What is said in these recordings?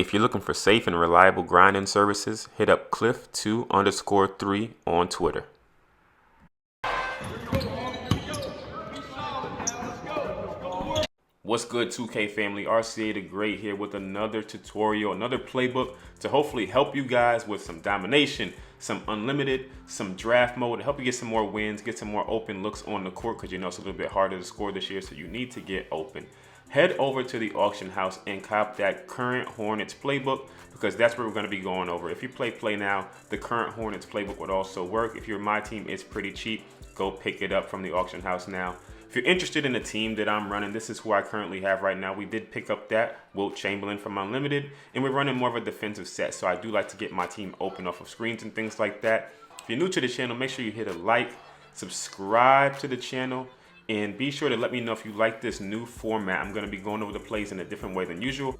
If you're looking for safe and reliable grinding services, hit up Cliff2_3 on Twitter. What's good, 2K family? RCA the Great here with another tutorial, another playbook to hopefully help you guys with some domination, some unlimited, some draft mode, to help you get some more wins, get some more open looks on the court, because you know it's a little bit harder to score this year, so you need to get open. Head over to the auction house and cop that current Hornets playbook, because that's what we're going to be going over. If you play now, the current Hornets playbook would also work. If you're my team, it's pretty cheap. Go pick it up from the auction house now. If you're interested in the team that I'm running, this is who I currently have right now. We did pick up that Wilt Chamberlain from Unlimited, and we're running more of a defensive set. So I do like to get my team open off of screens and things like that. If you're new to the channel, make sure you hit a like, subscribe to the channel, and be sure to let me know if you like this new format. I'm going to be going over the plays in a different way than usual.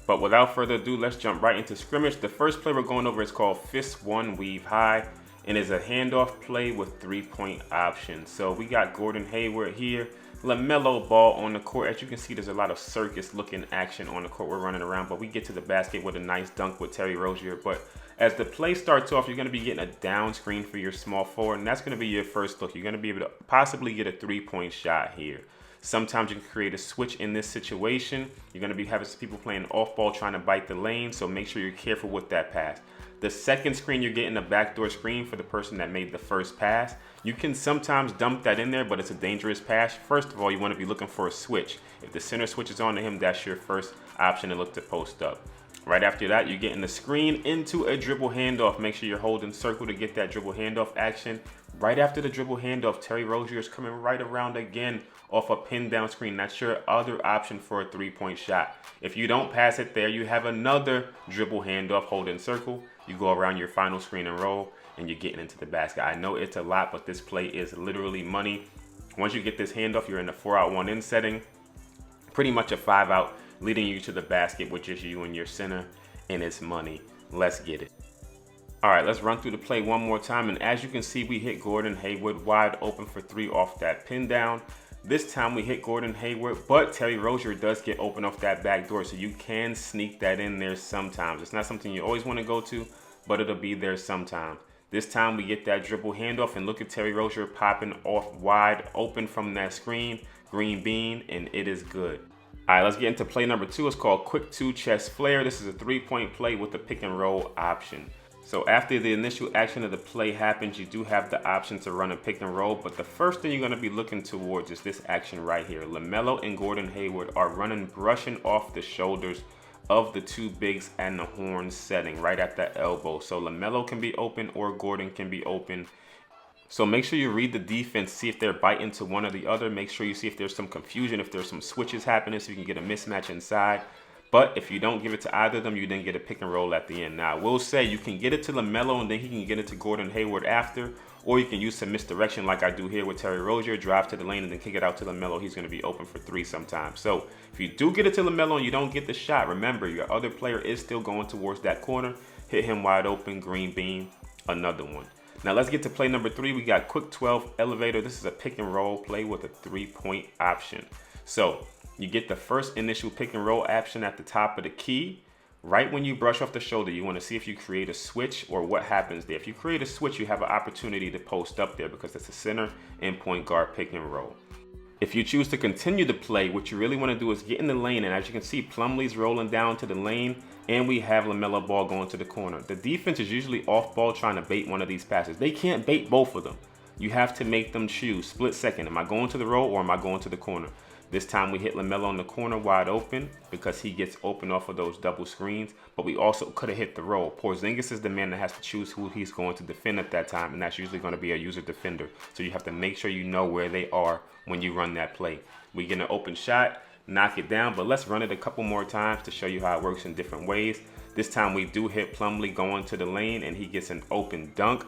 But without further ado, let's jump right into scrimmage. The first play we're going over is called Fist 1 Weave High, and is a handoff play with 3-point option. So we got Gordon Hayward here. LaMelo Ball on the court. As you can see, there's a lot of circus looking action on the court. We're running around, but we get to the basket with a nice dunk with Terry Rozier. But as the play starts off, you're going to be getting a down screen for your small forward, and that's going to be your first look. You're going to be able to possibly get a 3-point shot here. Sometimes you can create a switch in this situation. You're going to be having some people playing off ball trying to bite the lane, so make sure you're careful with that pass. The second screen, you're getting a backdoor screen for the person that made the first pass. You can sometimes dump that in there, but it's a dangerous pass. First of all, you want to be looking for a switch. If the center switches on to him, that's your first option to look to post up. Right after that, you're getting the screen into a dribble handoff. Make sure you're holding circle to get that dribble handoff action. Right after the dribble handoff, Terry Rozier is coming right around again off a pin down screen. That's your other option for a 3-point shot. If you don't pass it there, you have another dribble handoff, holding circle. You go around your final screen and roll, and you're getting into the basket. I know it's a lot, but this play is literally money. Once you get this handoff, you're in a 4-out-1-in setting. Pretty much a 5-out, leading you to the basket, which is you and your center, and it's money. Let's get it. All right, let's run through the play one more time. And as you can see, we hit Gordon Hayward wide open for 3 off that pin down. This time we hit Gordon Hayward, but Terry Rozier does get open off that back door, so you can sneak that in there sometimes. It's not something you always want to go to, but it'll be there sometimes. This time we get that dribble handoff, and look at Terry Rozier popping off wide open from that screen, green bean, and it is good. All right, let's get into play number 2. It's called Quick 2 Chest Flare. This is a 3-point play with the pick and roll option. So after the initial action of the play happens, you do have the option to run a pick and roll, but the first thing you're going to be looking towards is this action right here. LaMelo and Gordon Hayward are running, brushing off the shoulders of the two bigs and the horn setting right at that elbow. So LaMelo can be open or Gordon can be open. So make sure you read the defense, see if they're biting to one or the other. Make sure you see if there's some confusion, if there's some switches happening, so you can get a mismatch inside. But if you don't give it to either of them, you then get a pick and roll at the end. Now, I will say you can get it to LaMelo and then he can get it to Gordon Hayward after, or you can use some misdirection like I do here with Terry Rozier, drive to the lane and then kick it out to LaMelo. He's going to be open for 3 sometimes. So if you do get it to LaMelo and you don't get the shot, remember your other player is still going towards that corner. Hit him wide open, green bean, another one. Now let's get to play number 3. We got Quick 12 Elevator. This is a pick and roll play with a 3-point option. So you get the first initial pick and roll action at the top of the key. Right when you brush off the shoulder, you want to see if you create a switch or what happens there. If you create a switch, you have an opportunity to post up there because it's a center and point guard pick and roll. If you choose to continue the play, what you really want to do is get in the lane, and as you can see, Plumlee's rolling down to the lane, and we have LaMelo Ball going to the corner. The defense is usually off ball trying to bait one of these passes. They can't bait both of them. You have to make them choose. Split second. Am I going to the roll or am I going to the corner? This time we hit LaMelo in the corner wide open because he gets open off of those double screens, but we also could have hit the roll. Porzingis is the man that has to choose who he's going to defend at that time, and that's usually going to be a user defender. So you have to make sure you know where they are when you run that play. We get an open shot, knock it down, but let's run it a couple more times to show you how it works in different ways. This time we do hit Plumlee going to the lane, and he gets an open dunk.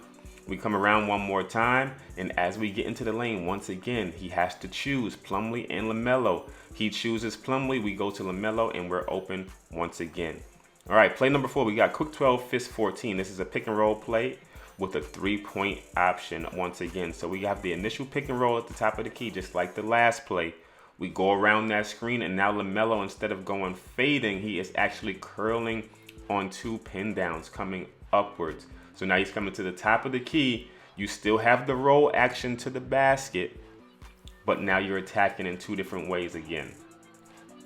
We come around one more time, and as we get into the lane, once again, he has to choose Plumlee and LaMelo. He chooses Plumlee, we go to LaMelo, and we're open once again. All right, play number 4, we got Quick 12 Fist 14. This is a pick and roll play with a 3-point option once again. So we have the initial pick and roll at the top of the key, just like the last play. We go around that screen, and now LaMelo, instead of going fading, he is actually curling on 2 pin downs coming upwards. So now he's coming to the top of the key. You still have the roll action to the basket, but now you're attacking in 2 different ways again.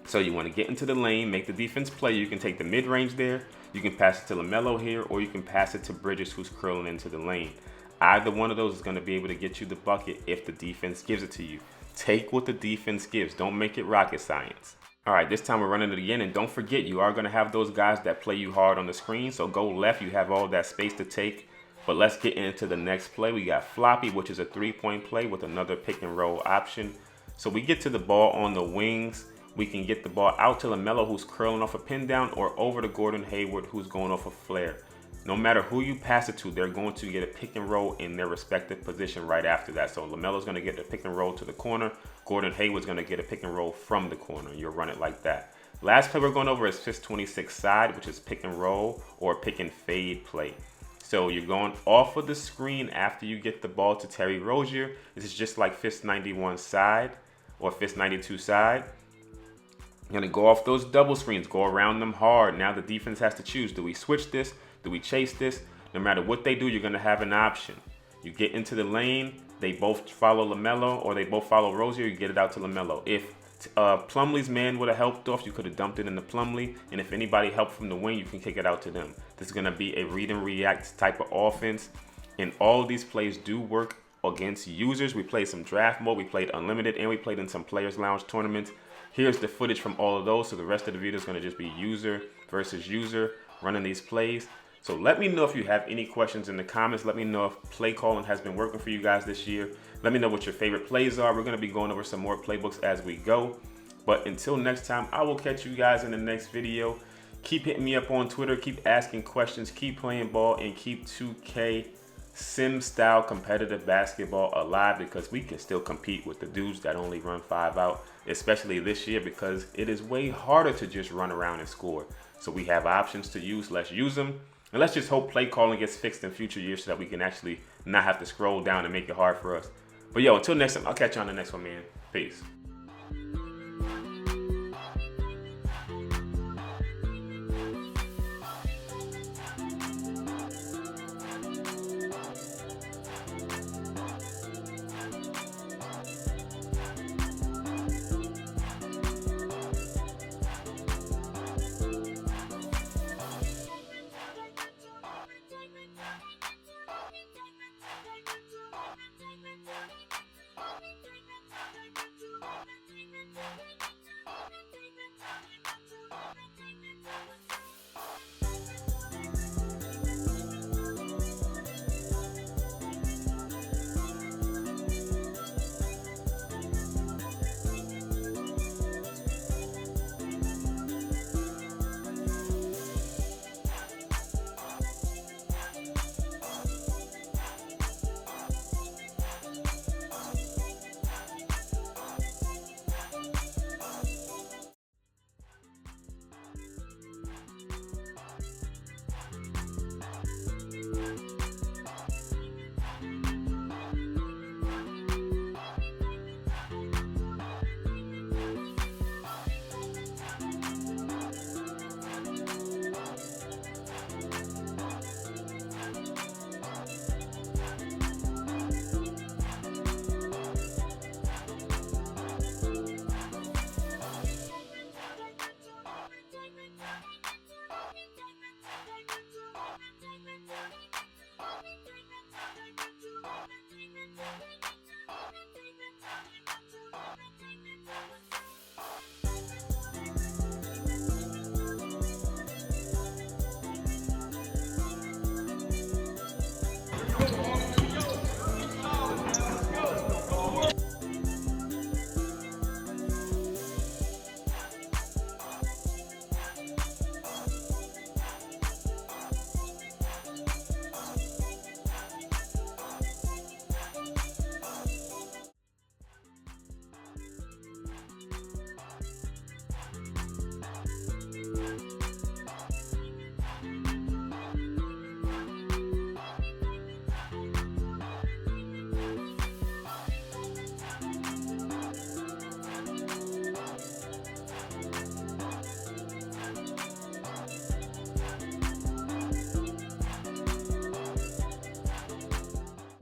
So you want to get into the lane, make the defense play. You can take the mid-range there. You can pass it to LaMelo here, or you can pass it to Bridges, who's curling into the lane. Either one of those is going to be able to get you the bucket if the defense gives it to you. Take what the defense gives. Don't make it rocket science. All right, this time we're running it again, and don't forget, you are going to have those guys that play you hard on the screen. So go left. You have all that space to take. But let's get into the next play. We got floppy, which is a 3-point play with another pick and roll option. So we get to the ball on the wings. We can get the ball out to LaMelo, who's curling off a pin down, or over to Gordon Hayward, who's going off a flare. No matter who you pass it to, they're going to get a pick and roll in their respective position right after that. So LaMelo's going to get a pick and roll to the corner. Gordon Hayward's going to get a pick and roll from the corner. You'll run it like that. Last play we're going over is fist 26 side, which is pick and roll or pick and fade play. So you're going off of the screen after you get the ball to Terry Rozier. This is just like fist 91 side or fist 92 side. You're going to go off those double screens, go around them hard. Now the defense has to choose. Do we switch this? Do we chase this? No matter what they do, you're going to have an option. You get into the lane, they both follow LaMelo, or they both follow Rozier, you get it out to LaMelo. If Plumlee's man would have helped off, you could have dumped it into Plumlee. And if anybody helped from the wing, you can kick it out to them. This is going to be a read and react type of offense. And all of these plays do work against users. We played some draft mode, we played unlimited, and we played in some players lounge tournaments. Here's the footage from all of those. So the rest of the video is going to just be user versus user running these plays. So let me know if you have any questions in the comments. Let me know if play calling has been working for you guys this year. Let me know what your favorite plays are. We're going to be going over some more playbooks as we go. But until next time, I will catch you guys in the next video. Keep hitting me up on Twitter. Keep asking questions. Keep playing ball. And keep 2K sim-style competitive basketball alive, because we can still compete with the dudes that only run 5 out, especially this year, because it is way harder to just run around and score. So we have options to use. Let's use them. And let's just hope play calling gets fixed in future years so that we can actually not have to scroll down and make it hard for us. But yo, until next time, I'll catch you on the next one, man. Peace.